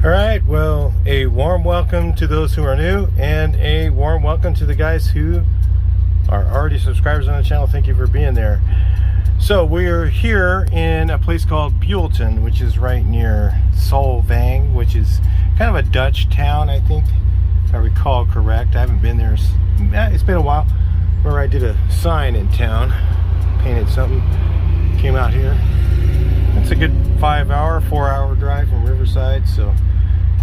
All right, well, a warm welcome to those who are new and a warm welcome to the guys who are already subscribers on the channel. Thank you for being there. So we're here in a place called Buellton, which is right near Solvang, which is kind of a Dutch town, I think, if I recall correct. I haven't been there. It's been a while. Remember, I did a sign in town, painted something, came out here. It's a good 4-hour drive from Riverside, so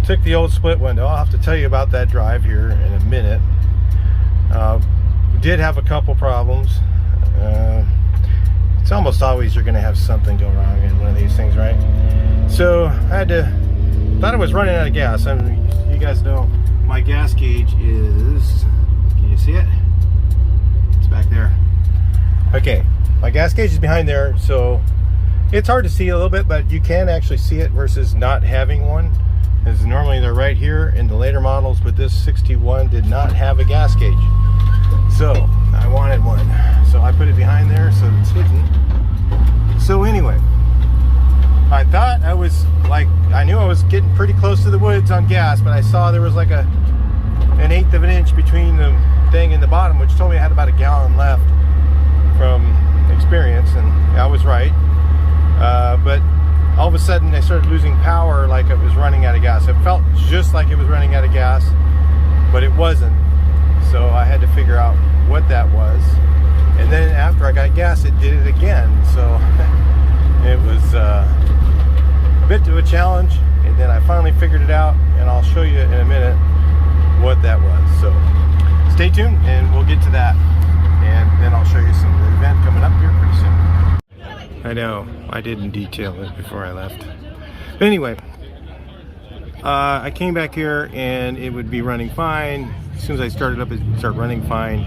took the old split window. I'll have to tell you about that drive here in a minute. We did have a couple problems. It's almost always you're going to have something go wrong in one of these things, right? So I thought I was running out of gas. You guys know my gas gauge is, can you see it? It's back there. Okay, my gas gauge is behind there, so it's hard to see a little bit, but you can actually see it versus not having one. As normally they're right here in the later models, but this 61 did not have a gas gauge. So I wanted one. So I put it behind there so it's hidden. So anyway, I thought I knew I was getting pretty close to the woods on gas, but I saw there was like an 1/8 of an inch between the thing and the bottom, which told me I had about a gallon left from experience, and I was right. But all of a sudden I started losing power, like it was running out of gas. It felt just like it was running out of gas, but it wasn't. So I had to figure out what that was. And then after I got gas, it did it again. So it was a bit of a challenge. And then I finally figured it out, and I'll show you in a minute what that was. So stay tuned and we'll get to that. And then I'll show you some of the event coming up here pretty soon. I know, I didn't detail it before I left. But anyway, I came back here and it would be running fine. As soon as I started up, it would start running fine.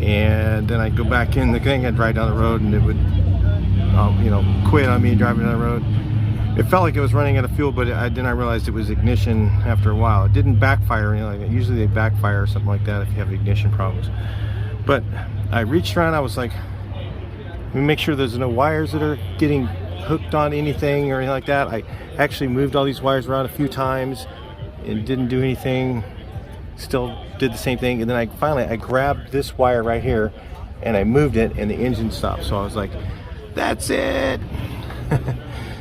And then I'd go back in the thing, I'd drive down the road, and it would, quit on me driving down the road. It felt like it was running out of fuel, but then I realized it was ignition after a while. It didn't backfire, usually they backfire or something like that if you have ignition problems. But I reached around, I was like, let me make sure there's no wires that are getting hooked on anything or anything like that. I actually moved all these wires around a few times and didn't do anything. Still did the same thing. And then I grabbed this wire right here and I moved it and the engine stopped. So I was like, that's it.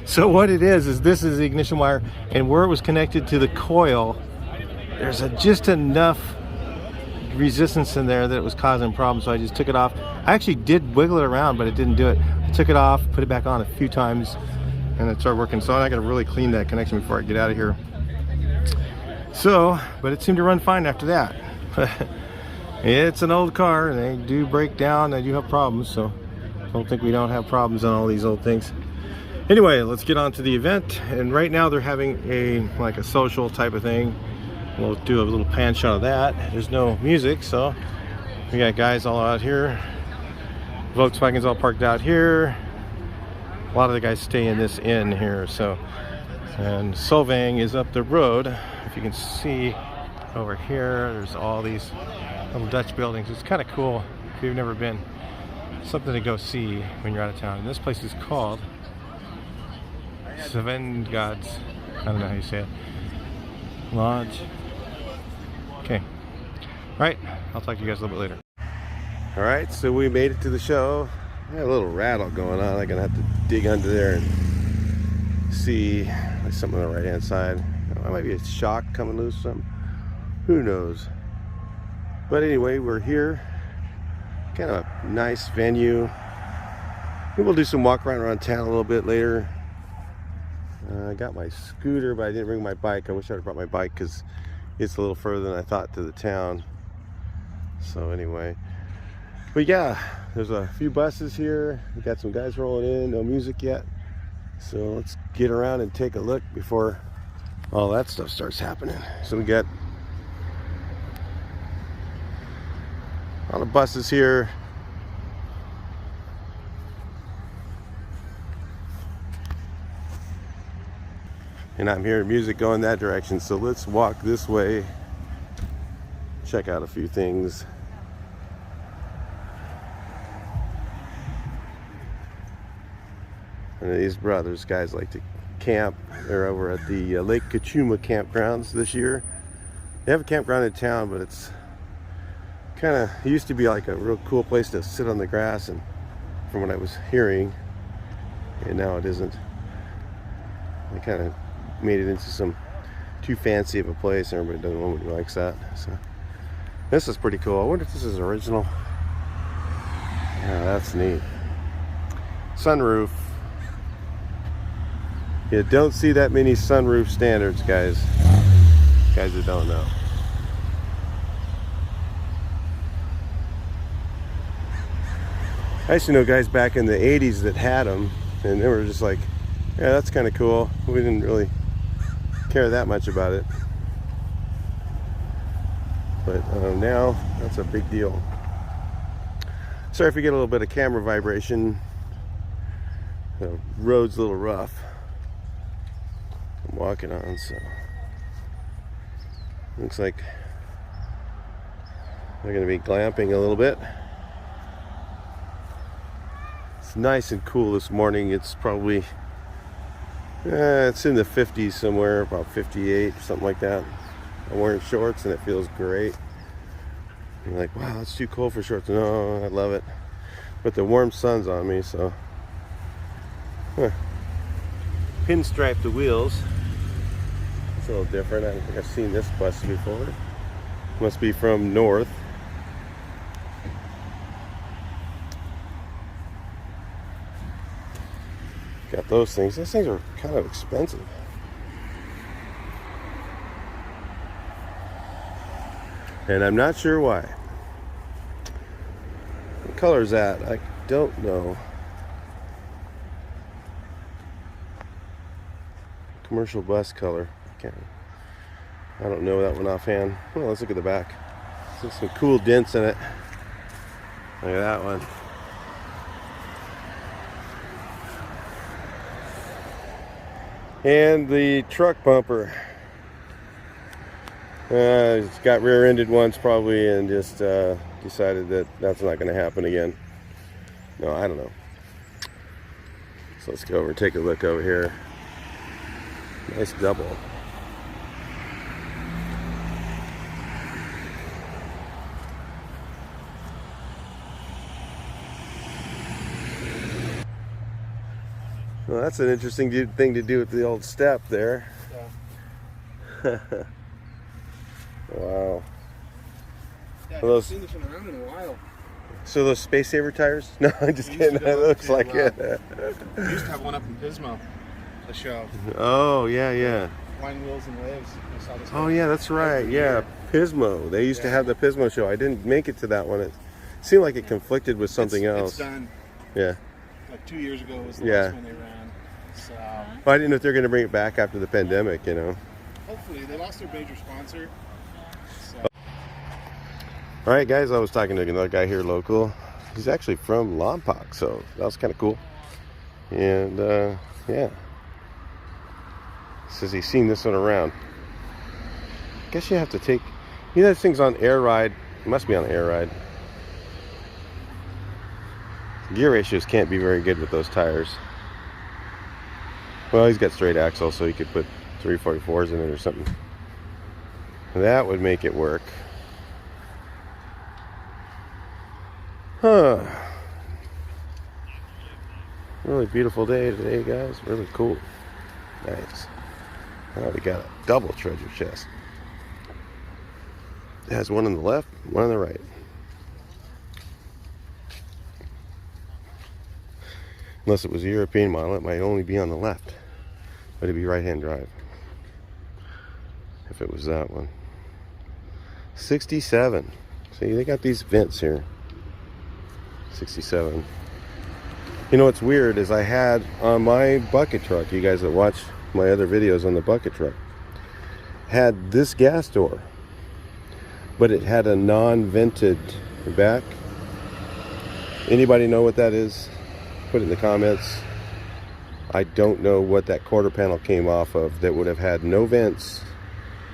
So what it is this is the ignition wire, and where it was connected to the coil, there's just enough resistance in there that it was causing problems. So I just took it off. I actually did wiggle it around, but it didn't do it. I took it off, put it back on a few times, and it started working. So I gotta really clean that connection before I get out of here. So, but it seemed to run fine after that. It's an old car, and they do break down, they do have problems, so I don't think we don't have problems on all these old things. Anyway, let's get on to the event. And right now they're having like a social type of thing. We'll do a little pan shot of that. There's no music, so we got guys all out here. Volkswagen's all parked out here. A lot of the guys stay in this inn here. So, and Solvang is up the road. If you can see over here, there's all these little Dutch buildings. It's kind of cool if you've never been. Something to go see when you're out of town. And this place is called Solvang. I don't know how you say it. Lodge. Okay. Right. I'll talk to you guys a little bit later. All right, so we made it to the show. I had a little rattle going on. I'm gonna have to dig under there and see. There's something on the right hand side. It might be a shock coming loose or something. Who knows? But anyway, we're here. Kind of a nice venue. Maybe we'll do some walk around town a little bit later. I got my scooter, but I didn't bring my bike. I wish I had brought my bike because it's a little further than I thought to the town. So anyway, but yeah, there's a few buses here. We got some guys rolling in, no music yet. So let's get around and take a look before all that stuff starts happening. So we got all the buses here. And I'm hearing music going that direction, so let's walk this way, check out a few things. And these brothers, guys like to camp. They're over at the Lake Kachuma campgrounds this year. They have a campground in town, but it's kind of, it used to be like a real cool place to sit on the grass, and from what I was hearing, and now it isn't. They kind of made it into some too fancy of a place, and everybody doesn't nobody likes that. So this is pretty cool. I wonder if this is original. Yeah, that's neat. Sunroof. You don't see that many sunroof standards, guys. Guys that don't know. I used to know guys back in the 80s that had them, and they were just like, yeah, that's kind of cool. We didn't really care that much about it. But now, that's a big deal. Sorry if you get a little bit of camera vibration. The road's a little rough. I'm walking on, so looks like they're going to be glamping a little bit. It's nice and cool this morning. It's probably it's in the 50s somewhere, about 58, something like that. I'm wearing shorts and it feels great. I'm like, wow, that's too cold for shorts. No, I love it. But the warm sun's on me, so. Pinstripe the wheels. It's a little different. I don't think I've seen this bus before. Must be from north. Got those things. Those things are kind of expensive. And I'm not sure why. What color is that? I don't know. Commercial bus color. I don't know that one offhand. Well, let's look at the back. There's some cool dents in it. Look at that one. And the truck bumper. It's got rear-ended once probably, and just decided that that's not going to happen again. No, I don't know. So let's go over and take a look over here. Nice double. Well, that's an interesting thing to do with the old step there. Yeah. Wow. Yeah, I haven't seen this one around in a while. So those Space Saver tires? No, I'm just kidding. That looks like it. We used to have one up in Pismo, the show. Oh, yeah, yeah. Wine Wheels and Waves. I saw this Oh, yeah, that's right. Yeah, Pismo. They used to have the Pismo show. I didn't make it to that one. It seemed like it conflicted with something else. It's done. Yeah. Like 2 years ago was the last one they ran. So, well, I didn't know if they were going to bring it back after the pandemic, you know. Hopefully. They lost their major sponsor. So. All right, guys, I was talking to another guy here local. He's actually from Lompoc, so that was kind of cool. And, yeah. Says he's seen this one around. I guess you have to take, you know, this thing's on air ride. It must be on air ride. Gear ratios can't be very good with those tires. Well, he's got straight axle, so he could put 344s in it or something. That would make it work. Huh. Really beautiful day today, guys. Really cool. Nice. Now we got a double treasure chest. It has one on the left, one on the right. Unless it was a European model, it might only be on the left. But it'd be right-hand drive. If it was that one. 67. See, they got these vents here. 67. You know what's weird is I had on my bucket truck, you guys that watch my other videos on the bucket truck, had this gas door, but it had a non-vented back. Anybody know what that is? Put it in the comments. I don't know what that quarter panel came off of that would have had no vents,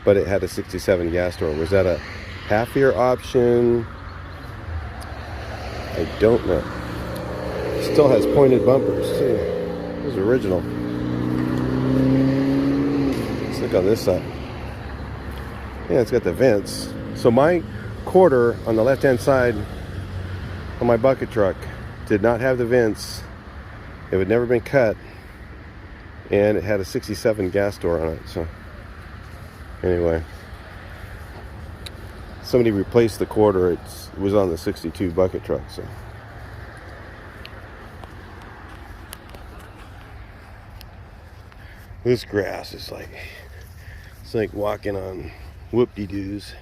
but it had a 67 gas door. Was that a half-year option? I don't know. Still has pointed bumpers too. This is original. look on this side. Yeah, it's got the vents. So my quarter on the left-hand side on my bucket truck did not have the vents. It had never been cut, and it had a 67 gas door on it. So anyway, somebody replaced the quarter. It was on the 62 bucket truck. So this grass is like, it's like walking on whoop-de-doos.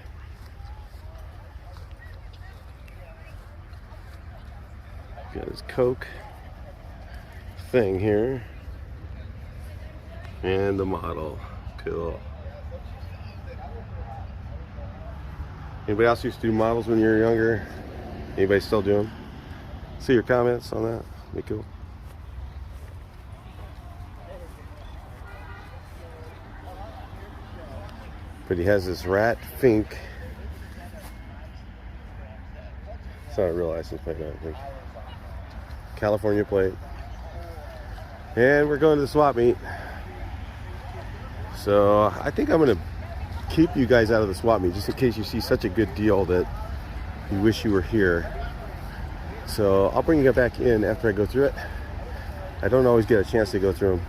Got his Coke thing here. And the model. Cool. Anybody else used to do models when you were younger? Anybody still do them? See your comments on that. Be cool. But he has this rat Fink. It's not a real license plate, I don't think. California plate. And we're going to the swap meet. So I think I'm going to keep you guys out of the swap meet just in case you see such a good deal that you wish you were here. So I'll bring you back in after I go through it. I don't always get a chance to go through them,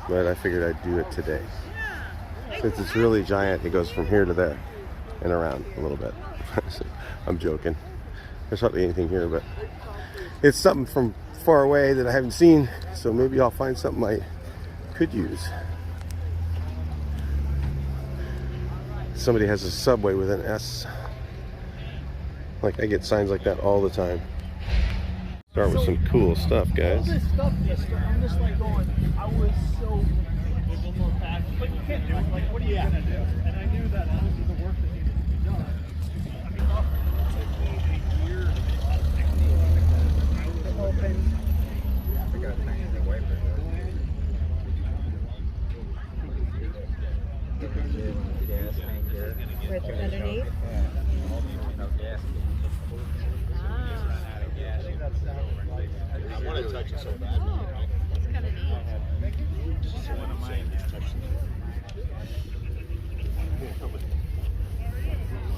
but I figured I'd do it today. Since it's really giant, it goes from here to there and around a little bit. I'm joking. There's hardly anything here, but it's something from far away that I haven't seen, so maybe I'll find something I could use. Somebody has a Subway with an S. Like, I get signs like that all the time. Start with some cool stuff, guys. All this stuff, I'm just like going, I was so but you can't do it. Like, what are you gonna do? And I knew that that was the work that needed to be done. I mean, it took me a year the whole thing. I got to change the wiper. Gas tank there. Right underneath? Yeah. No gas. I want to touch it so bad. That's kind of neat. One of mine touched it.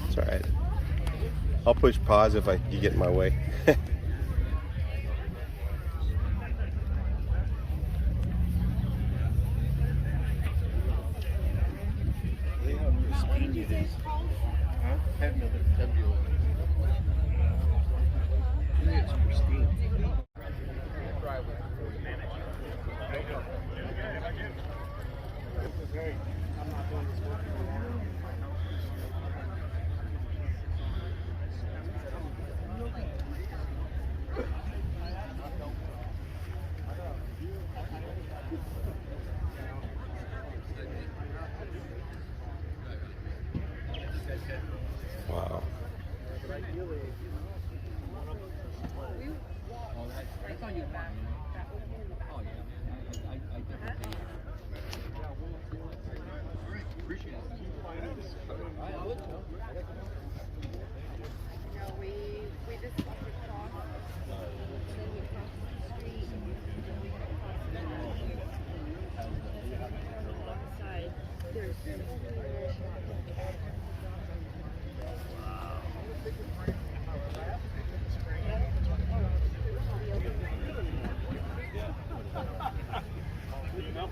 It's all right. I'll push pause if you get in my way. Wow. We just walked across, and then we crossed the street, and we crossed the left side. There's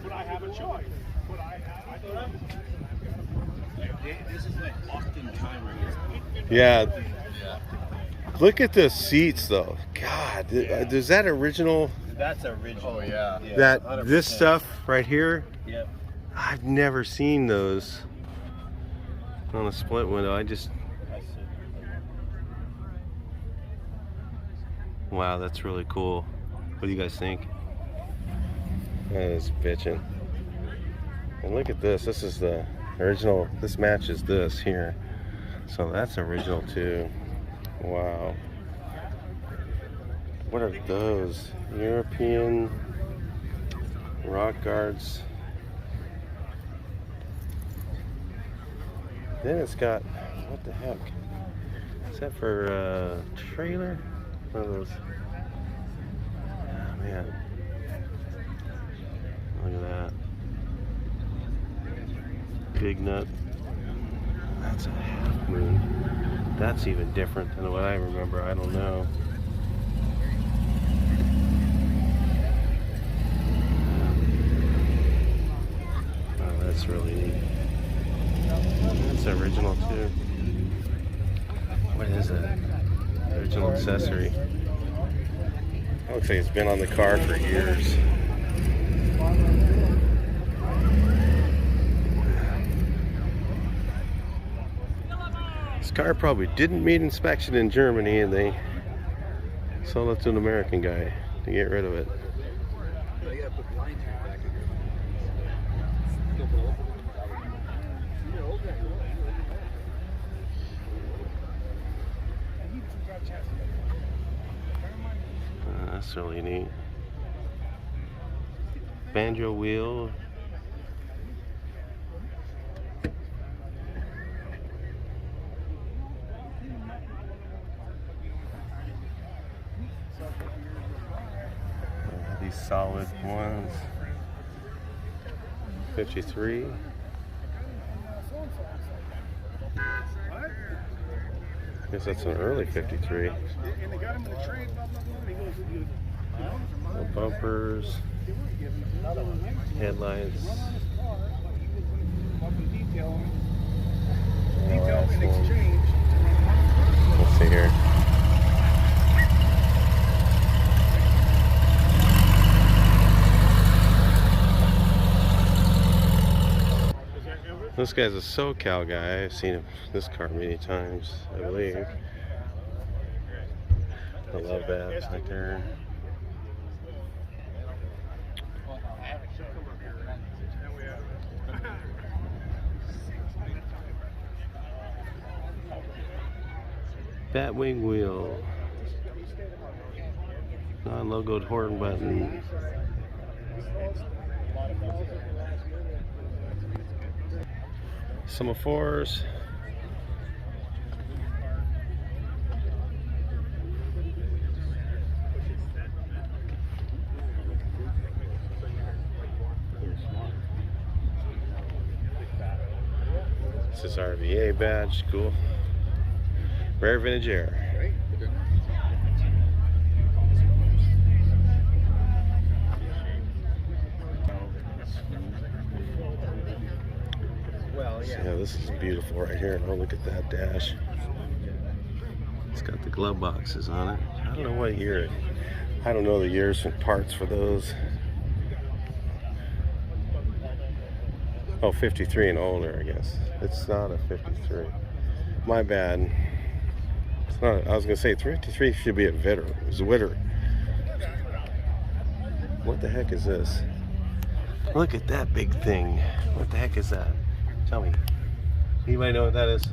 But I have a choice. But this is like Austin time right here. Yeah. Look at the seats, though. God, is that original? That's original. Oh, yeah. That this stuff right here? Yep. I've never seen those on a split window. Wow, that's really cool. What do you guys think? That is bitchin'. And look at this. This is the original. This matches this here. So that's original too. Wow. What are those? European rock guards. Then it's got, what the heck? Is that for trailer? One of those. Oh man. Look at that. big nut. That's a half moon. That's even different than what I remember. I don't know. Oh, that's really neat. That's original too. What is that? Original accessory. Looks like it's been on the car for years. This car probably didn't meet inspection in Germany and they sold it to an American guy to get rid of it. That's really neat. Banjo wheel. These solid ones. 53. Guess that's an early 53. The bumpers, headlights. Let's see here. This guy's a SoCal guy. I've seen this car many times, I believe. I love that right there. Batwing wheel. Non-logoed horn button. Semaphores. This is RVA badge, cool. Rare vintage air. Yeah, this is beautiful right here. Oh, look at that dash. It's got the glove boxes on it. I don't know what year. I don't know the years and parts for those. Oh, 53 and older, I guess. It's not a 53. My bad. It's not. I was gonna say 53 should be a Zwitter. What the heck is this? Look at that big thing. What the heck is that? Tell me. Anybody know what that is?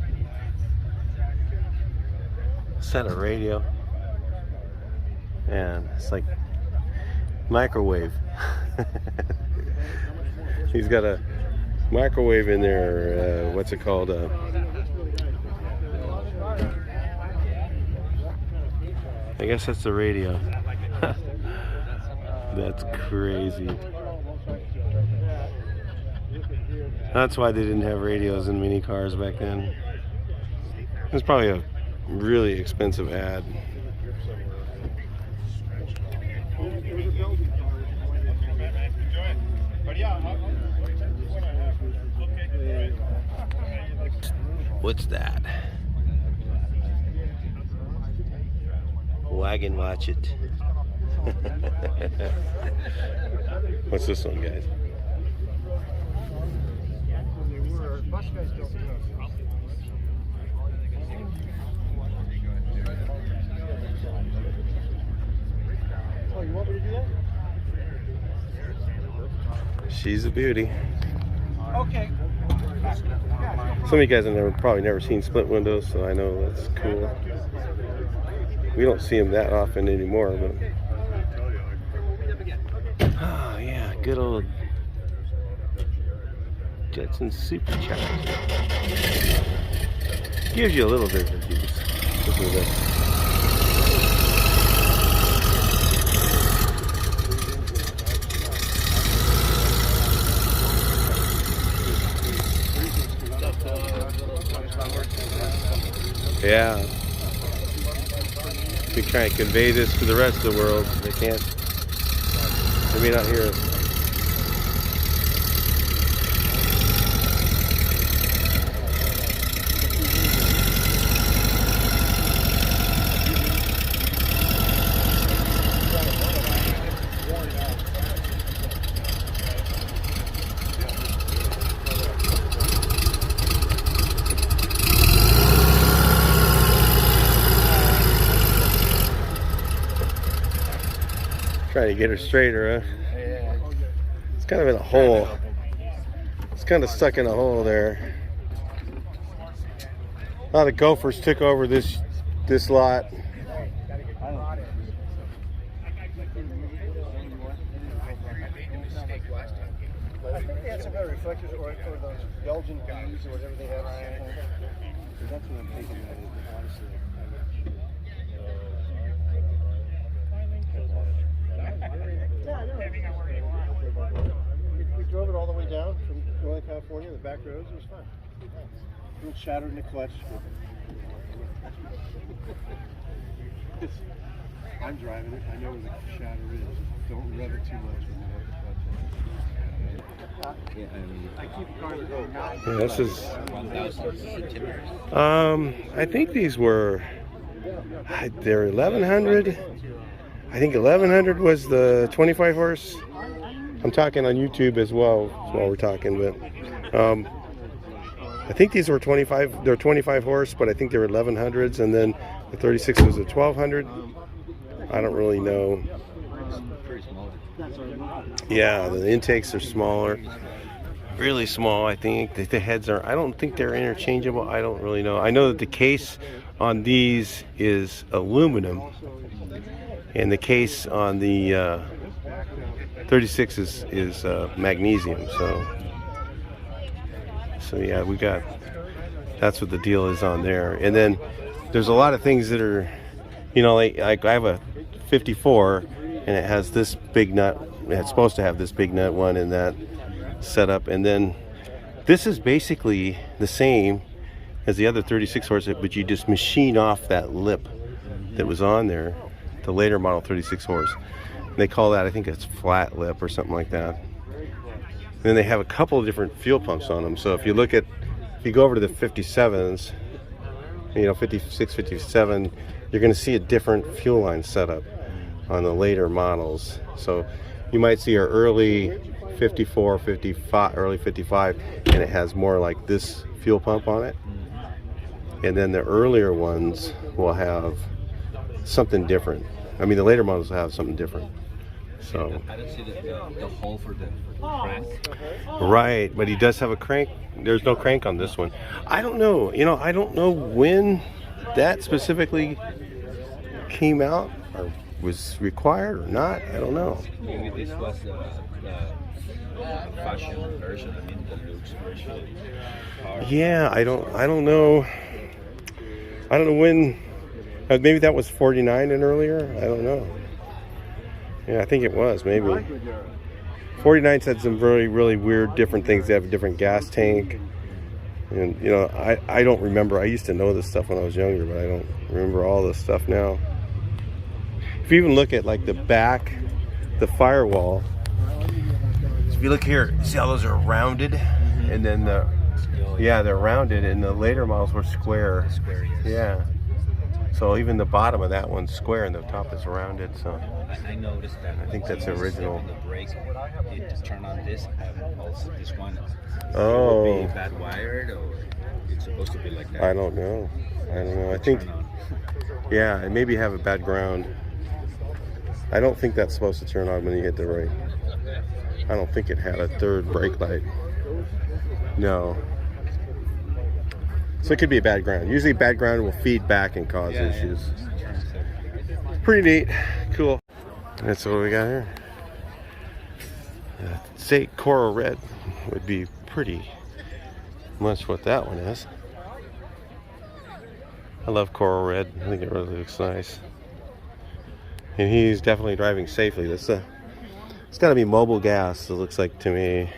Is that a radio? And it's like microwave. He's got a microwave in there. What's it called? I guess that's the radio. That's crazy. That's why they didn't have radios in mini cars back then. It was probably a really expensive ad. What's that? Wagon watch it. What's this one, guys? Oh, you want me to do that? She's a beauty. Okay. Some of you guys have probably never seen split windows, so I know that's cool. We don't see them that often anymore, but oh yeah, good old Jetson Supercharger. Gives you a little bit of juice. Listen to this. Yeah. We try and convey this to the rest of the world. They can't. They may not hear it. Trying to get her straighter, huh? It's kind of in a hole. It's kind of stuck in a hole there. A lot of gophers took over this lot. I think they had some kind of reflectors or those Belgian bees or whatever they have. That's what I'm thinking of, honestly. We drove it all the way down from Northern California, the back roads. It was fun. A little shattered in the clutch. I'm driving it. I know where the shatter is. Don't rev it too much when you have the clutch. I keep the car going. Yeah, this is 1,000 centimeters. I think these were, they're 1,100. I think 1,100 was the 25 horse. I'm talking on YouTube as well while we're talking, but I think these were 25. They're 25 horse, but I think they were 1,100s, and then the 36 was a 1,200. I don't really know. Yeah, the intakes are smaller, really small. I think the heads are. I don't think they're interchangeable. I don't really know. I know that the case on these is aluminum, and the case on the 36 is magnesium. So yeah, we got. That's what the deal is on there. And then there's a lot of things that are, you know, like I have a 54, and it has this big nut. It's supposed to have this big nut one and that setup, and then this is basically the same as the other 36 horse, but you just machine off that lip that was on there, the later model 36 horse. And they call that, I think it's flat lip or something like that. And then they have a couple of different fuel pumps on them. So if you look at, if you go over to the 57s, you know, 56, 57, you're going to see a different fuel line setup on the later models. So you might see our early 54, 55, early 55, and it has more like this fuel pump on it. And then the earlier ones will have something different. I mean, the later models will have something different. So I don't see the hole for the crank. Right, but he does have a crank. There's no crank on this one. I don't know. You know, I don't know when that specifically came out or was required or not. I don't know. Maybe this was the fashion version. I mean, the luxe version. Yeah, I don't know. I don't know when. Maybe that was 49 and earlier. I don't know. Yeah, I think it was maybe. 49's had some really, really weird, different things. They have a different gas tank, and you know, I don't remember. I used to know this stuff when I was younger, but I don't remember all this stuff now. If you even look at like the back, the firewall. So if you look here, see how those are rounded, and then they're rounded, and the later models were square. Square, yes. Yeah. So even the bottom of that one's square and the top is rounded. So I noticed that. I think that's original. The brake, it turned on this, and also this one. Oh. Will be bad wired, or it's supposed to be like that. I don't know. I think, yeah, it maybe have a bad ground. I don't think that's supposed to turn on when you hit the brake. I don't think it had a third brake light. No. So it could be a bad ground. Usually bad ground will feed back and cause issues. Pretty neat. Cool. That's what we got here. Say coral red would be pretty much what that one is. I love coral red. I think it really looks nice. And he's definitely driving safely. It's got to be mobile gas, it looks like to me.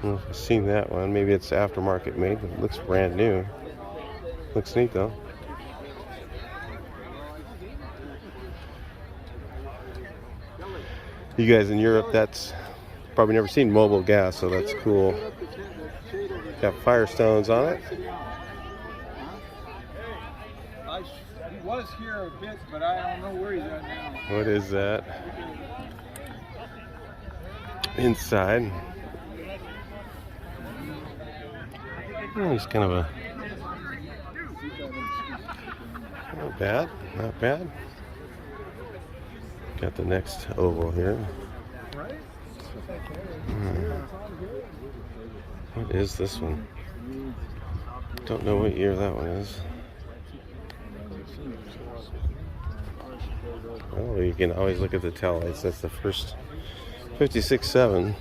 know if I've seen that one. Maybe it's aftermarket made, but it looks brand new. Looks neat though. You guys in Europe, that's probably never seen mobile gas, so that's cool. Got Firestones on it. He was here a bit, but I don't know where he's at now. What is that? Inside. Oh, it's kind of a... Not bad, not bad. Got the next oval here. What is this one? Don't know what year that one is. Oh, you can always look at the tail lights. That's the first 56.7.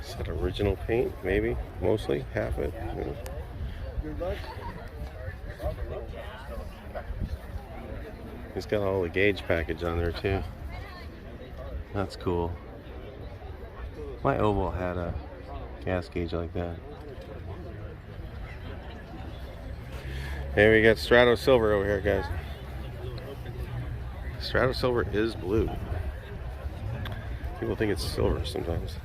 Is that original paint? Maybe, mostly, half it. Yeah. He's got all the gauge package on there too. That's cool. My oval had a gas gauge like that. And we got Strato Silver over here, guys. Strato Silver is blue. People think it's silver sometimes.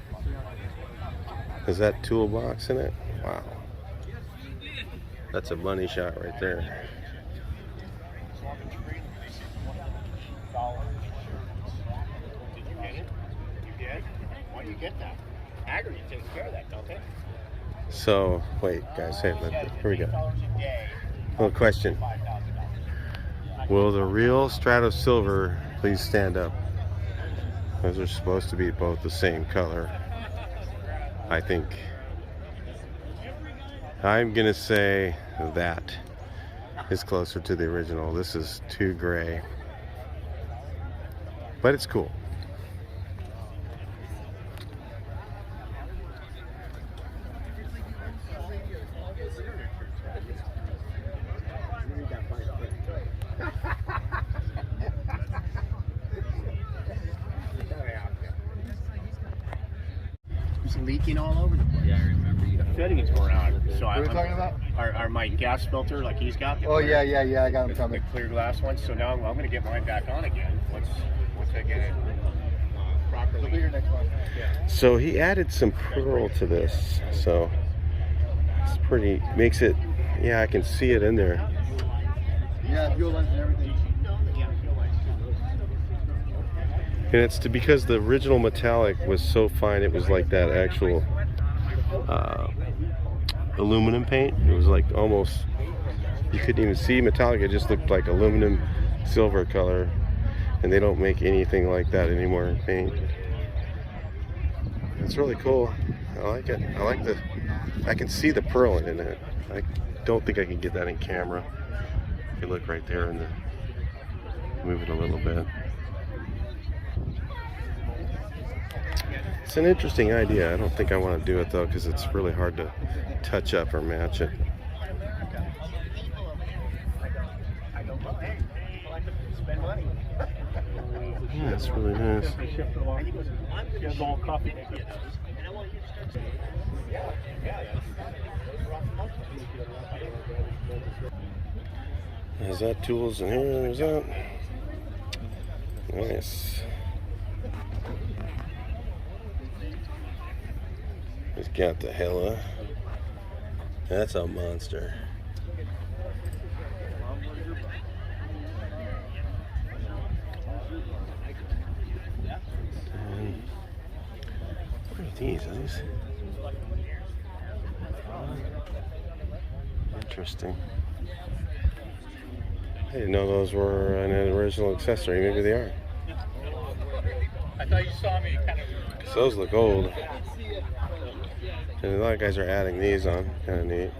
Is that toolbox in it? Wow. That's a money shot right there. Get that. Aggregate takes care of that, don't they? So, wait, guys, hey, here we go. Well, question. Will the real Strato Silver please stand up? Because they're supposed to be both the same color. I think. I'm gonna say that is closer to the original. This is too gray. But it's cool. Leaking all over the place. Yeah, I remember. The fittings were out. So What are we talking about? Are my gas filter like he's got? Oh yeah, I got them The coming. clear glass one. So now I'm going to get mine back on again. Once I get it properly. It'll be your next one. Yeah. So he added some pearl to this. So it's pretty, makes it, yeah, I can see it in there. Yeah, fuel lines and everything. And it's because the original metallic was so fine, it was like that actual aluminum paint. It was like almost, you couldn't even see metallic, it just looked like aluminum silver color. And they don't make anything like that anymore in paint. It's really cool. I like it. I like I can see the pearl in it. I don't think I can get that in camera. If you look right there and move it a little bit. It's an interesting idea. I don't think I want to do it though because it's really hard to touch up or match it. Yeah, it's really nice. Is that tools in here? Is that? Nice. He's got the Hella. That's a monster. What are these? Interesting. I didn't know those were an original accessory. Maybe they are. I thought you saw me kind of. Because those look old. And a lot of guys are adding these on. Kind of neat.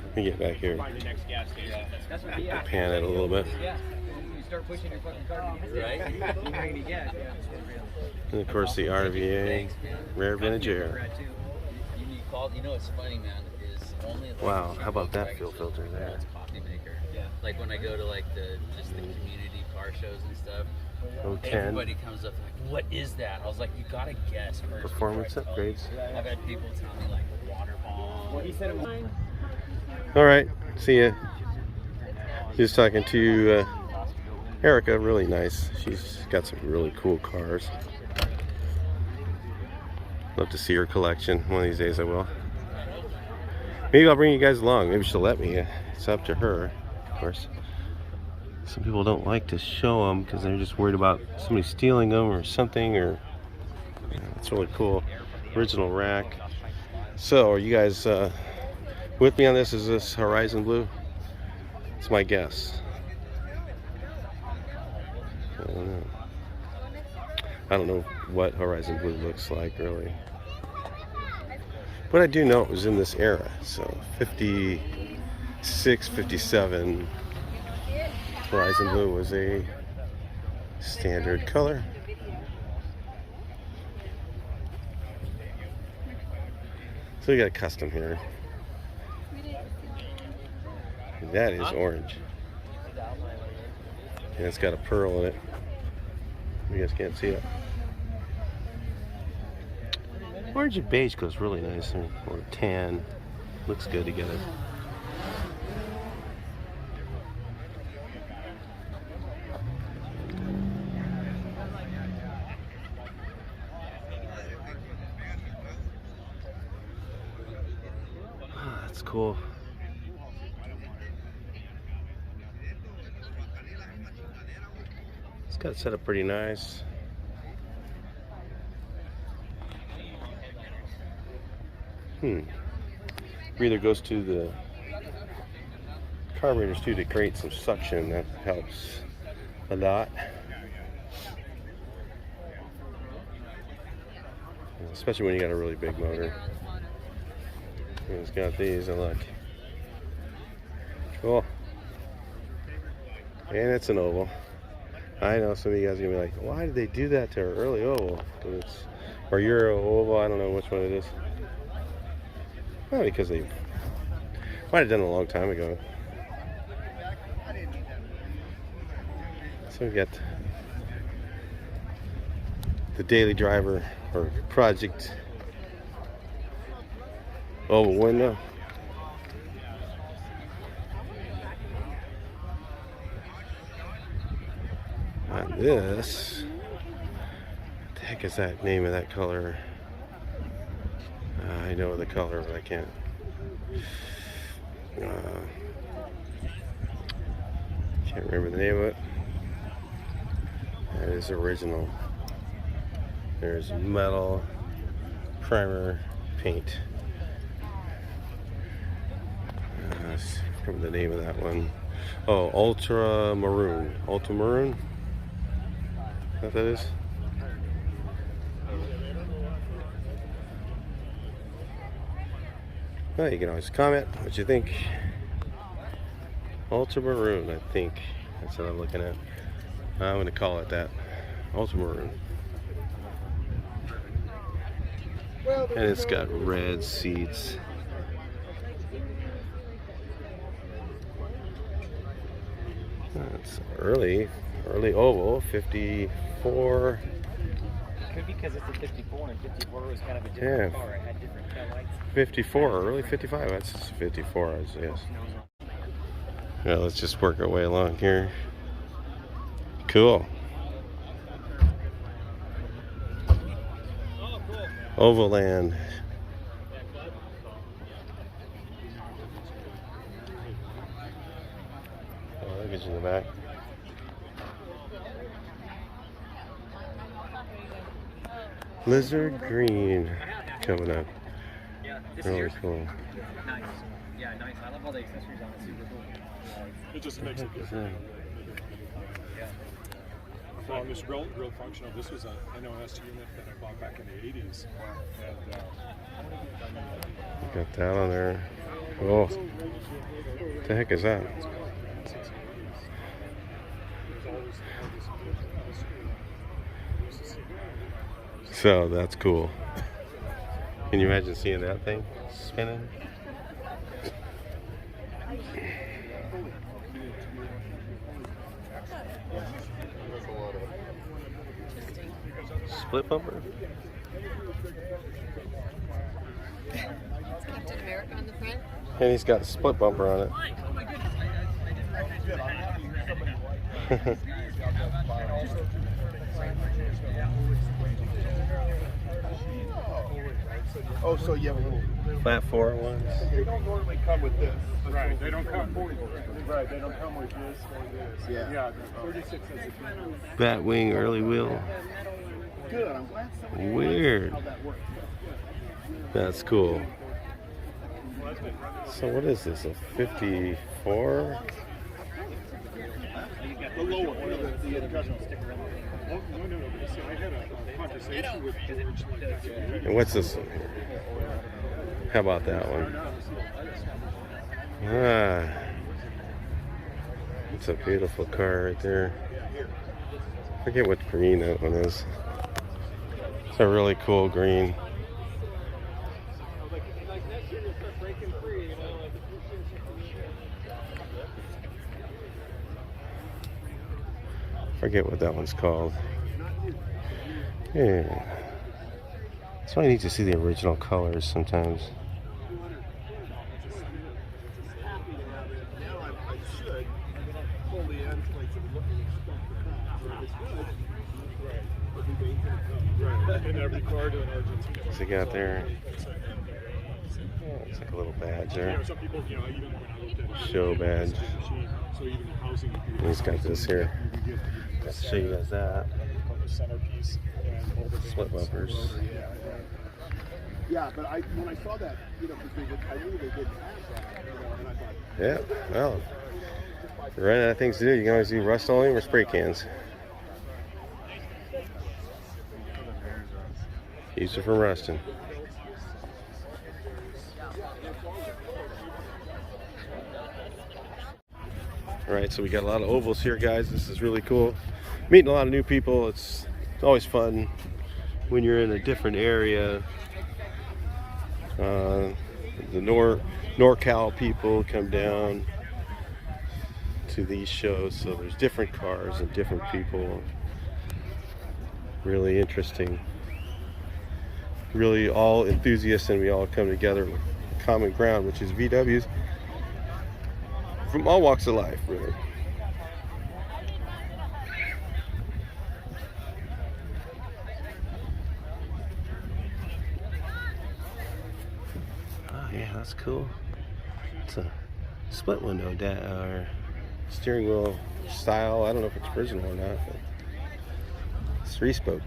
Let me get back here. Pan it a little bit. Start pushing your fucking car, right? You bring any gas, yeah. And of course the RVA Rare Vintage Air. all, you know what's funny, man, is only like Wow, how about that Volkswagen fuel still filter there? its coffee maker. Yeah. Like when I go to like the community car shows and stuff, 010. everybody comes up like, what is that? I was like, you gotta guess first. Performance before I tell you. upgrades. I've had people tell me like water bomb. What he said it was. All right, see ya. Just talking to Erica, really nice. She's got some really cool cars. Love to see her collection. One of these days I will. Maybe I'll bring you guys along. Maybe she'll let me. It's up to her, of course. Some people don't like to show them because they're just worried about somebody stealing them or something. Or it's really cool. Original rack. So, are you guys with me on this? Is this Horizon Blue? It's my guess. I don't know what Horizon Blue looks like really. But I do know it was in this era. So 56, 57, Horizon Blue was a standard color. So we got a custom here. That is orange. And it's got a pearl in it. You guys can't see it. Orange and beige goes really nice, or tan. Looks good together. That's cool. It's got it set up pretty nice. Breather goes to the carburetors too to create some suction. That helps a lot. Especially when you got a really big motor. And it's got these, and look. Cool. And it's an oval. I know some of you guys are gonna be like, why did they do that to our early oval? Or Euro oval, I don't know which one it is. Well, because they might have done it a long time ago. So we got the daily driver or project oval window. On this, what the heck is that name of that color? I know the color, but I can't. Can't remember the name of it. That is original. There's metal, primer, paint. Remember the name of that one? Oh, Ultra Maroon. Ultra Maroon? Is that what that is? Well, you can always comment what you think. Ultra Maroon, I think. That's what I'm looking at. I'm going to call it that. Ultra Maroon. And it's got red seats. That's early oval, 54. Could be because it's a 54 and 54 was kind of a different car. It had different lights. 54, early 55. That's 54, yes. Yeah, let's just work our way along here. Cool. Ovaland. Oh, look at you in the back. Lizard green coming up. Yeah, this Really year's cool. nice. Yeah, nice. I love all the accessories on it. Super cool. It just makes it different. Well, this real functional. This was a NOS unit that I bought back in the 80s. And, Got that on there. Cool. What the heck is that? So that's cool. Can you imagine seeing that thing spinning? Split bumper? Captain America on the front. And he's got a split bumper on it. Oh, so you have a little. Flat 4 ones. They don't normally come with this. Right. They don't come with this. Right. They don't come with this or this. Yeah. Yeah. The 36 has a Batwing early wheel. good. I'm glad somebody Weird. how that works. That's cool. So what is this? A 54? The lower one, the adjustment. No. I had a conversation with George like that. And what's this? How about that one? Ah, it's a beautiful car right there. I forget what green that one is. It's a really cool green. Forget what that one's called. Yeah. That's why I need to see the original colors sometimes. What's he got there? Oh, it's like a little badge there. Show badge. And he's got this here. Let's show you guys that. Split bumpers. Yeah, but when I saw that, because I knew they didn't have that, and I thought. Yeah, well, if you're running out of things to do, you can always do Rust-Oleum or spray cans. Keeps it from rusting. Alright, so we got a lot of ovals here, guys. This is really cool. Meeting a lot of new people. It's always fun when you're in a different area. The NorCal people come down to these shows, so there's different cars and different people. Really interesting. Really all enthusiasts, and we all come together with common ground, which is VWs from all walks of life, really. Oh yeah, that's cool. It's a split window or steering wheel style. I don't know if it's original or not, but it's 3-spoke.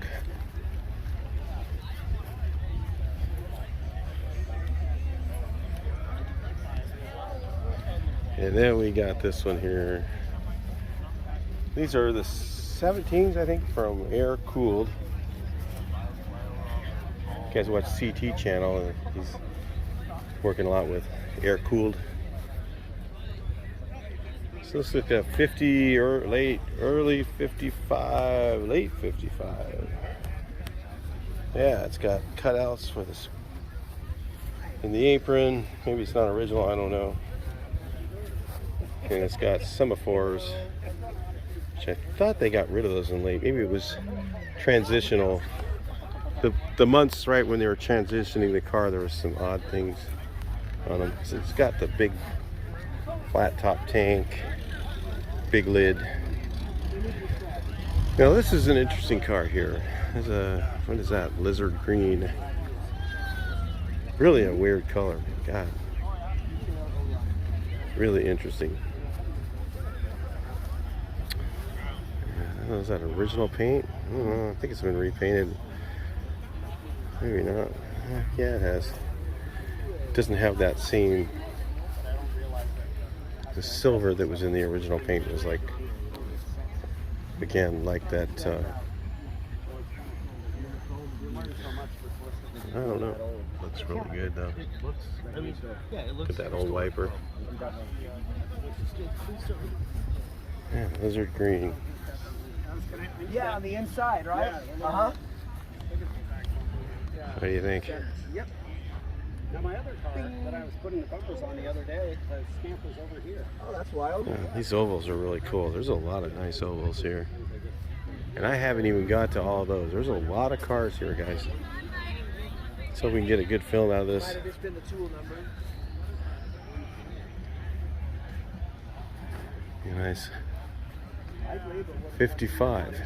And then we got this one here. These are the 17s, I think, from Air Cooled. You guys watch CT channel, and he's working a lot with Air Cooled. So this looks like a 50 or early 55, late 55. Yeah, it's got cutouts for this in the apron. Maybe it's not original, I don't know. And it's got semaphores, which I thought they got rid of those in late. Maybe it was transitional. The months right when they were transitioning the car, there was some odd things on them. So it's got the big flat top tank, big lid. Now this is an interesting car here. There's a, what is that? Lizard green. Really a weird color. God. Really interesting. Oh, is that original paint? I don't know. I think it's been repainted. Maybe not. Yeah, it has. It doesn't have that same. The silver that was in the original paint was like, again, like that. I don't know. Looks really good though. Look at that old wiper. Yeah, lizard green. Yeah, on the inside, right? Uh-huh. What do you think? Yep. Now my other car that I was putting the bumpers on the other day, the stamp was over here. Oh, that's wild. Yeah, these ovals are really cool. There's a lot of nice ovals here. And I haven't even got to all of those. There's a lot of cars here, guys. So we can get a good film out of this. Might have just been the tool number. Nice. 55.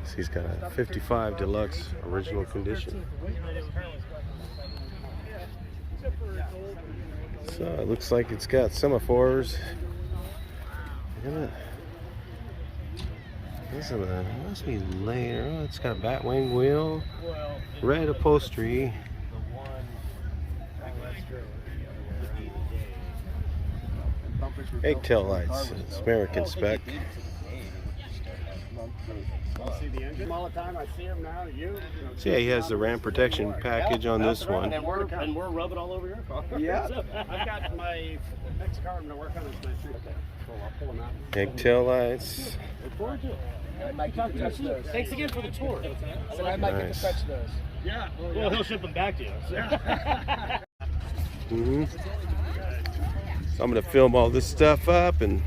So he's got a 55 deluxe original condition. So it looks like it's got semaphores. This must be later. Oh, it's got a batwing wheel, red upholstery. Egg-tail lights. It's American spec. So yeah, he has the ram protection package on this one. And we're rubbing all over your car. Yeah. I've got my next car I'm going to work on is my tree. So I'll pull them out. Egg-tail lights. Look forward to it. I might get to touch those. Thanks again for the tour. So I might get to touch those. Yeah. Well, he'll ship them back to you. So. So I'm going to film all this stuff up and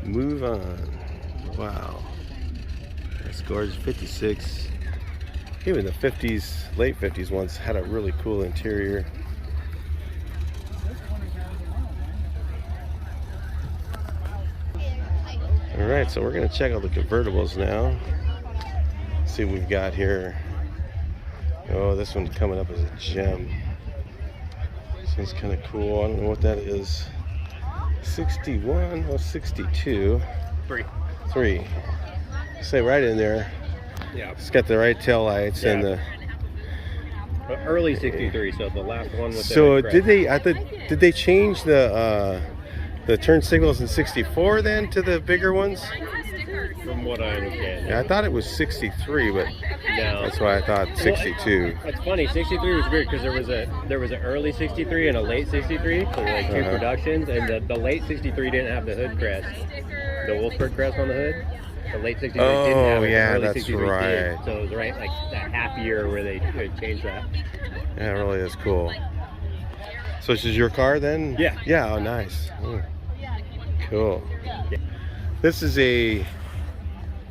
move on. Wow. That's gorgeous. 56. Even the 50s, late 50s ones had a really cool interior. Alright, so we're going to check out the convertibles now. See what we've got here. Oh, this one's coming up as a gem. This one's kind of cool. I don't know what that is. 61 or 62. Three. Say right in there. Yeah. It's got the right tail lights and the Early 63, so the last one with so did they change the turn signals in 64 then to the bigger ones? From what I understand. Yeah, I thought it was 63, but No. that's why I thought 62. It's funny, 63 was weird because there was an early 63 and a late 63, so like two productions, and the late 63 didn't have the hood crest, the Wolfsburg crest on the hood. The late 63 didn't have it. Yeah, the early that's 63 right. did. So it was right like that half year where they changed that. Yeah, it really is cool. So this is your car then? Yeah. Yeah, oh nice. Cool. This is a,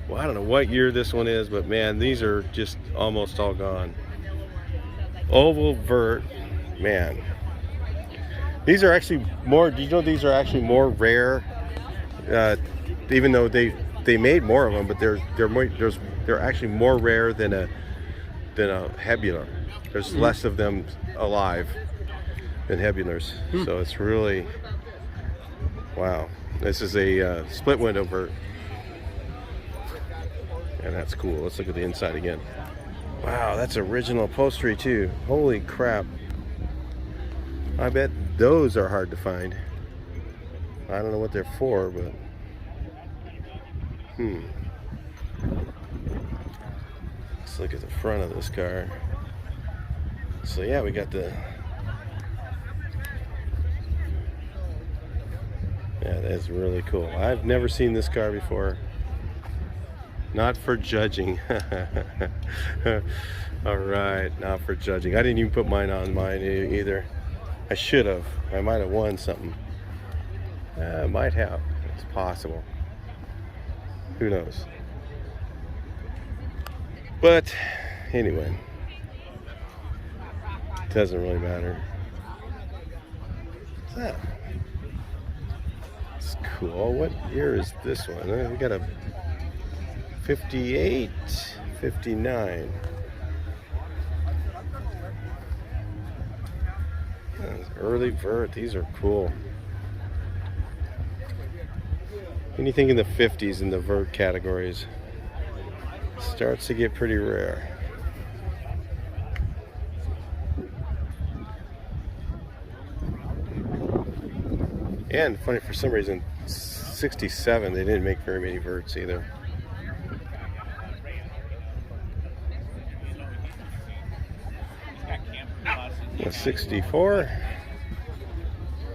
well, I don't know what year this one is, but man, these are just almost all gone. Oval vert, man. These are actually more, do you know these are actually more rare? Even though they made more of them, but they're actually more rare than a Hebular. There's less of them alive than Hebulars. So it's really, wow. This is a split window vert. And that's cool. Let's look at the inside again. Wow, that's original upholstery too. Holy crap. I bet those are hard to find. I don't know what they're for, but let's look at the front of this car. So yeah, we got the, yeah, that's really cool. I've never seen this car before. Not for judging. All right, not for judging. I didn't even put mine on mine either. I should have. I might have won something. Might have. It's possible. Who knows? But anyway, it doesn't really matter. What's that? It's cool. What year is this one? We got a 58, 59. Early vert. These are cool. Anything in the 50s in the vert categories starts to get pretty rare. And funny, for some reason, 67 they didn't make very many verts either. A 64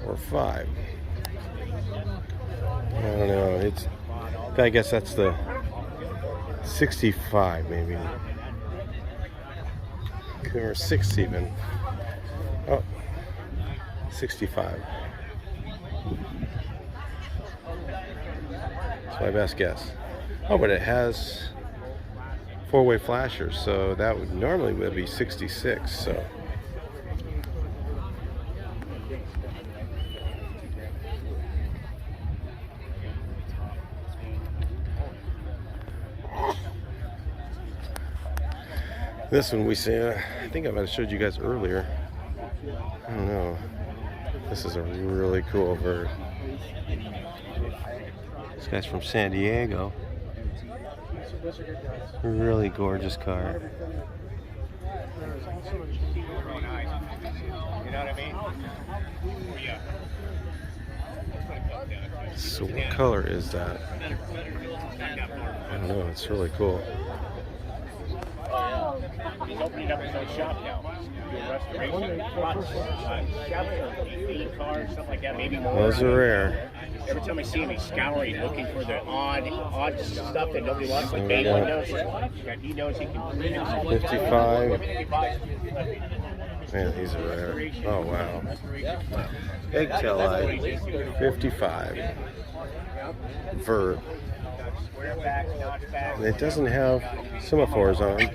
or 5. I don't know. It's, I guess that's the 65 maybe. Or 6 even. Oh, 65. That's my best guess. Oh, but it has four-way flashers, so that would normally would be 66. So. This one we see, I think I might have showed you guys earlier. I don't know. This is a really cool bird. This guy's from San Diego. Really gorgeous car. So what color is that? I don't know, it's really cool. He's opening up his own shop now. Doing restoration. Cars, something like that, maybe more. Those are rare. Every time I see him, he's scouring, looking for the odd stuff that nobody wants. Like Bateman knows his wife. He knows he can clean himself. 55. Man, these are rare. Oh, wow. Eggtail light. 55. Vert. It doesn't have semaphores on.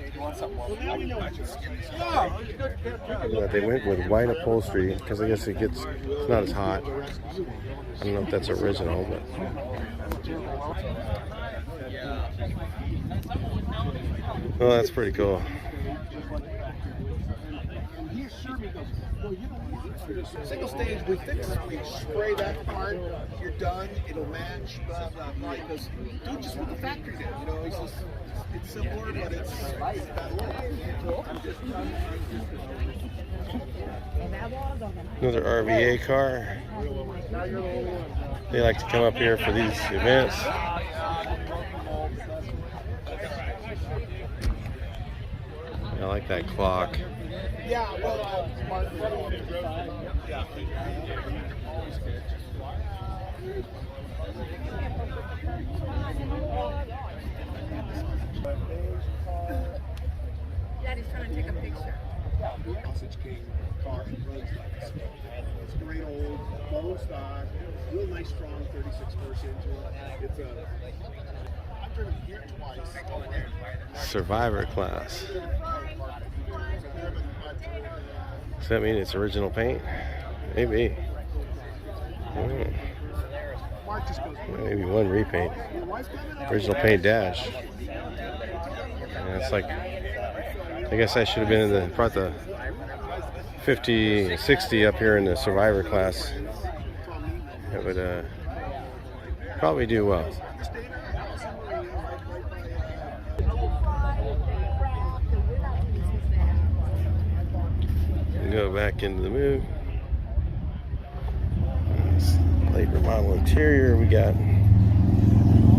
They went with white upholstery because I guess it's not as hot. I don't know if that's original, but well, that's pretty cool. Single stage, we fix, we spray that part, you're done, it'll match, blah, blah, blah. He goes, dude, just what the factory did, you know, he says, it's similar, but it's Another RVA car. They like to come up here for these events. I like that clock. yeah, well, Daddy's trying to take a picture. Sausage King car and runs like this. It's great old, low stock, real nice, strong 36 horse into it. It's a, I've driven here twice. Survivor class. Does that mean it's original paint? Maybe. Maybe one repaint. Original paint dash. And it's like, I guess I should have been in brought the 50, 60 up here in the Survivor class. It would probably do well. Go back into the move. Later model interior, we got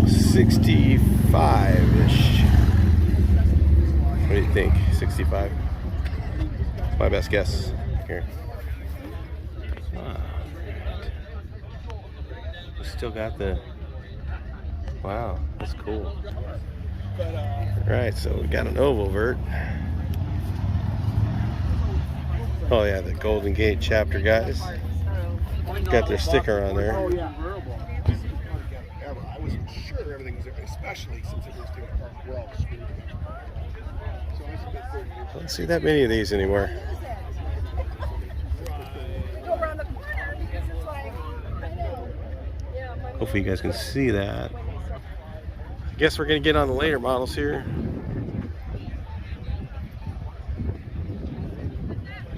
65-ish. What do you think? 65? That's my best guess. Here. We still got the. Wow, that's cool. Alright, so we got an oval vert. Oh yeah, the Golden Gate chapter guys. Got their sticker on there. Oh yeah. I wasn't sure everything was okay, especially since it was doing park. We're all screwed. So I spent 30 years. I don't see that many of these anymore. Go around the corner because it's like, I know. Yeah, my Hopefully you guys can see that. I guess we're gonna get on the later models here.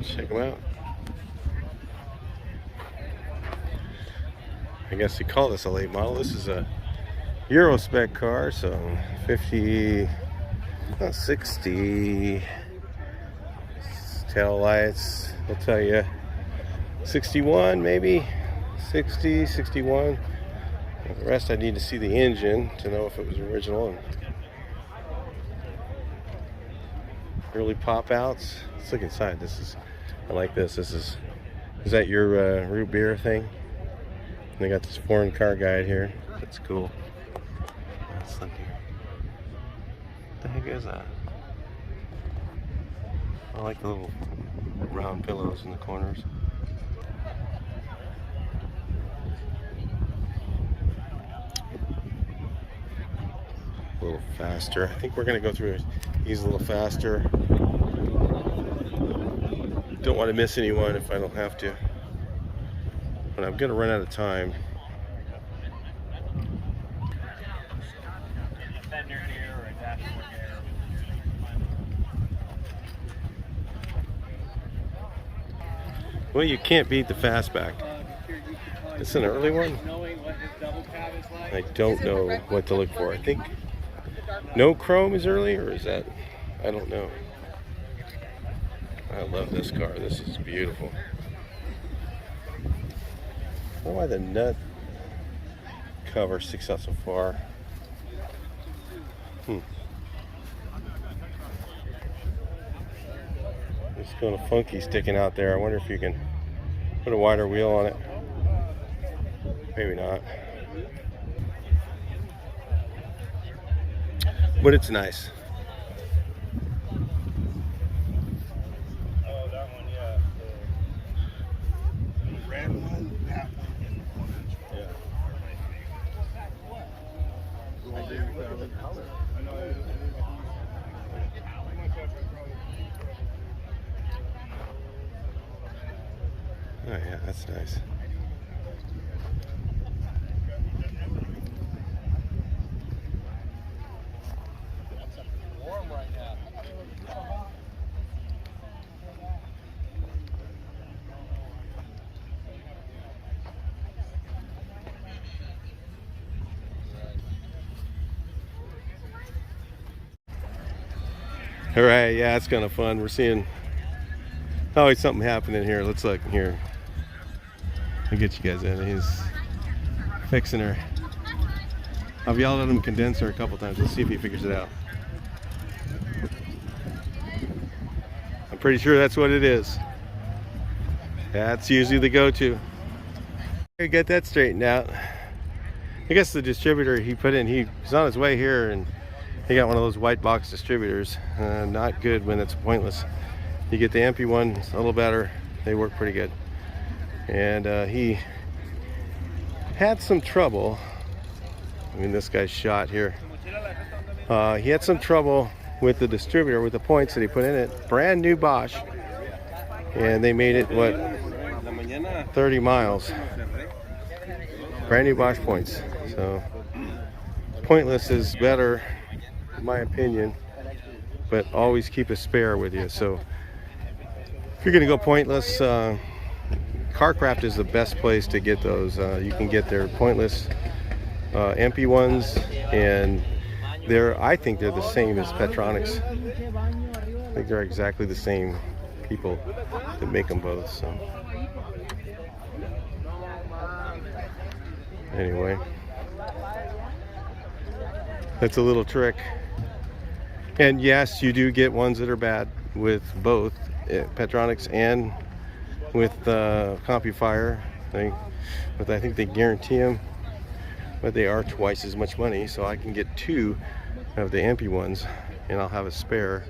Check them out. I guess you call this a late model. This is a Euro spec car, so 50, 60 tail lights. I'll tell you 61 maybe, 60, 61. The rest I need to see the engine to know if it was original. And early pop outs. Let's look inside. This is, I like this. Is that your root beer thing? And they got this foreign car guide here. That's cool. Let's look here. is that? I like the little round pillows in the corners. A little faster. I think we're gonna go through these a little faster. Don't want to miss anyone if I don't have to. But I'm gonna run out of time. Well, you can't beat the fastback. It's an early one. I don't know what to look for. I think no chrome is early, or is that? I don't know. I love this car. This is beautiful. I don't know why the nut cover sticks out so far. It's kind of funky sticking out there. I wonder if you can put a wider wheel on it. Maybe not. But it's nice. Oh, that one, yeah. The red one, that one. Yeah. I know it is. Oh yeah, that's nice. Warm right now. All right, yeah, it's kind of fun. We're seeing always something happening here. Let's look here. I'll get you guys in. He's fixing her. I've yelled at him condenser a couple times. Let's see if he figures it out. I'm pretty sure that's what it is. That's usually the go-to. Get that straightened out. I guess the distributor he put in, he's on his way here, and he got one of those white box distributors. Not good when it's pointless. You get the empty one, it's a little better. They work pretty good. And he had some trouble. I mean, this guy's shot here. He had some trouble with the distributor, with the points that he put in it. Brand new Bosch. And they made it, what, 30 miles. Brand new Bosch points. So pointless is better, in my opinion, but always keep a spare with you. So if you're gonna go pointless, Carcraft is the best place to get those. You can get their pointless MP ones, and I think they're the same as Petronix. I think they're exactly the same people that make them both. So anyway, that's a little trick. And yes, you do get ones that are bad with both Petronix and with CompuFire. But I think they guarantee them, but they are twice as much money. So I can get two of the MP ones, and I'll have a spare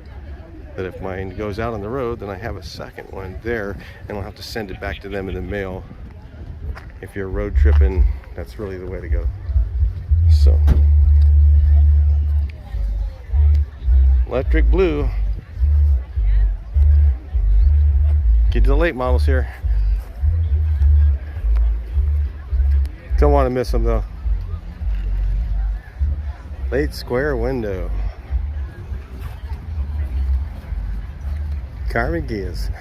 that if mine goes out on the road, then I have a second one there, and I'll have to send it back to them in the mail. If you're road tripping, that's really the way to go. So electric blue. Get to the late models here. Don't want to miss them though. Late square window. Karmen Ghias.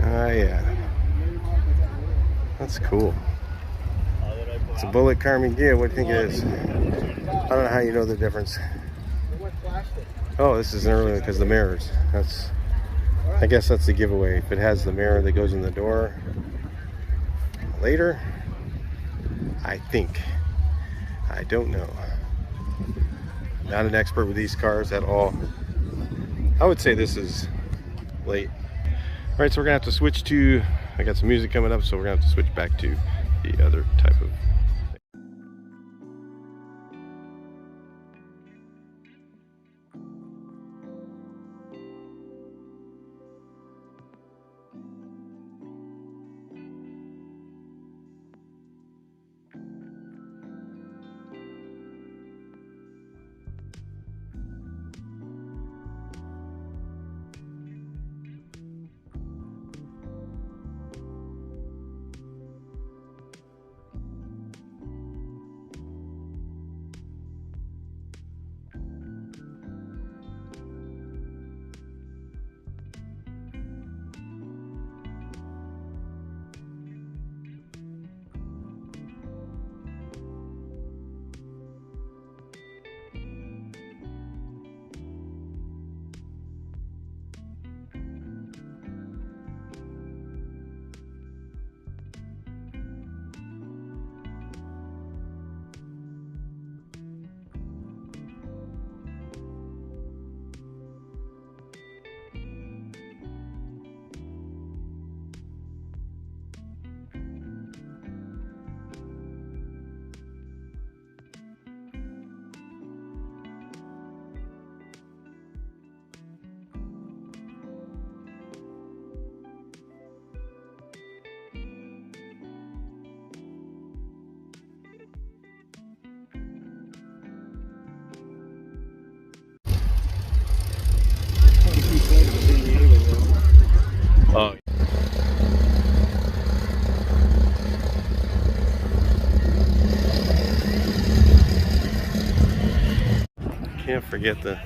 Oh yeah. That's cool. It's a bullet Karmen Ghia. What do you think it is? I don't know how you know the difference. Oh, this is an early one because the mirrors. I guess that's the giveaway. If it has the mirror that goes in the door later, I think. I don't know. Not an expert with these cars at all. I would say this is late. All right, so we're gonna have to switch to I got some music coming up, so we're gonna have to switch back to the other type of. Oh. Can't forget the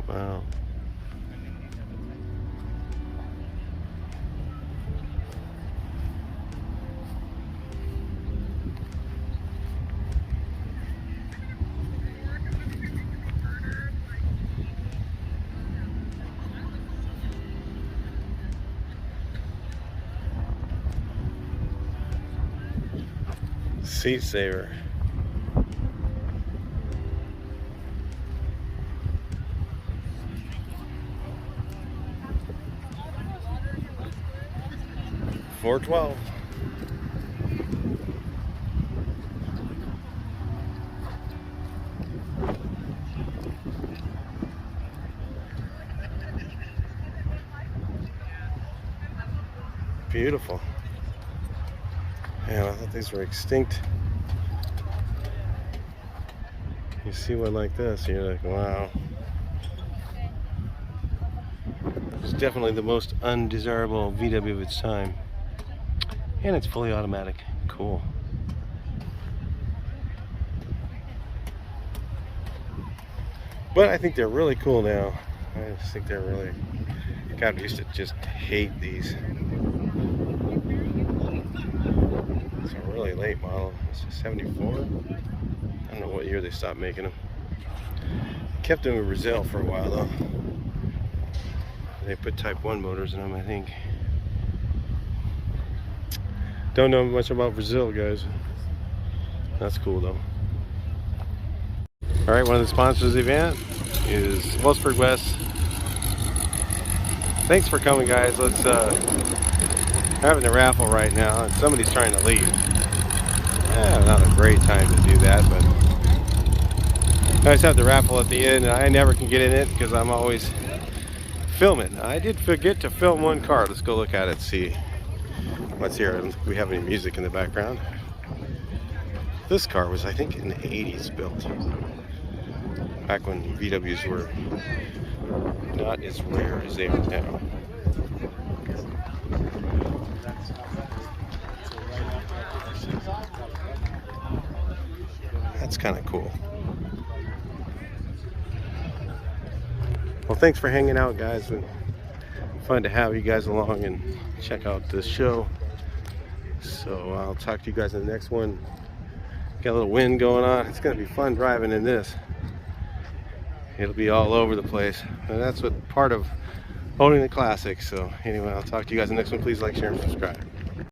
wow. Seat saver. $412. Beautiful. Man, I thought these were extinct. You see one like this, you're like, wow. It's definitely the most undesirable VW of its time. And it's fully automatic. Cool. But I think they're really cool now. I just think they're really... God, I used to just hate these. It's a really late model. It's a 74. I don't know what year they stopped making them. Kept them in Brazil for a while though. They put Type 1 motors in them, I think. Don't know much about Brazil, guys. That's cool though. Alright, one of the sponsors of the event is Wolfsburg West. Thanks for coming, guys. Let's having a raffle right now and somebody's trying to leave. Not a great time to do that, but I just have the raffle at the end and I never can get in it because I'm always filming. I did forget to film one car. Let's go look at it, see what's here. I don't think we have any music in the background. This car was, I think, in the 80s built. Back when VWs were not as rare as they are now. That's kind of cool. Well, thanks for hanging out, guys, and fun to have you guys along and check out this show. So I'll talk to you guys in the next one. Got a little wind going on. It's going to be fun driving in this. It'll be all over the place. And that's what part of owning the classic. So anyway, I'll talk to you guys in the next one. Please like, share, and subscribe.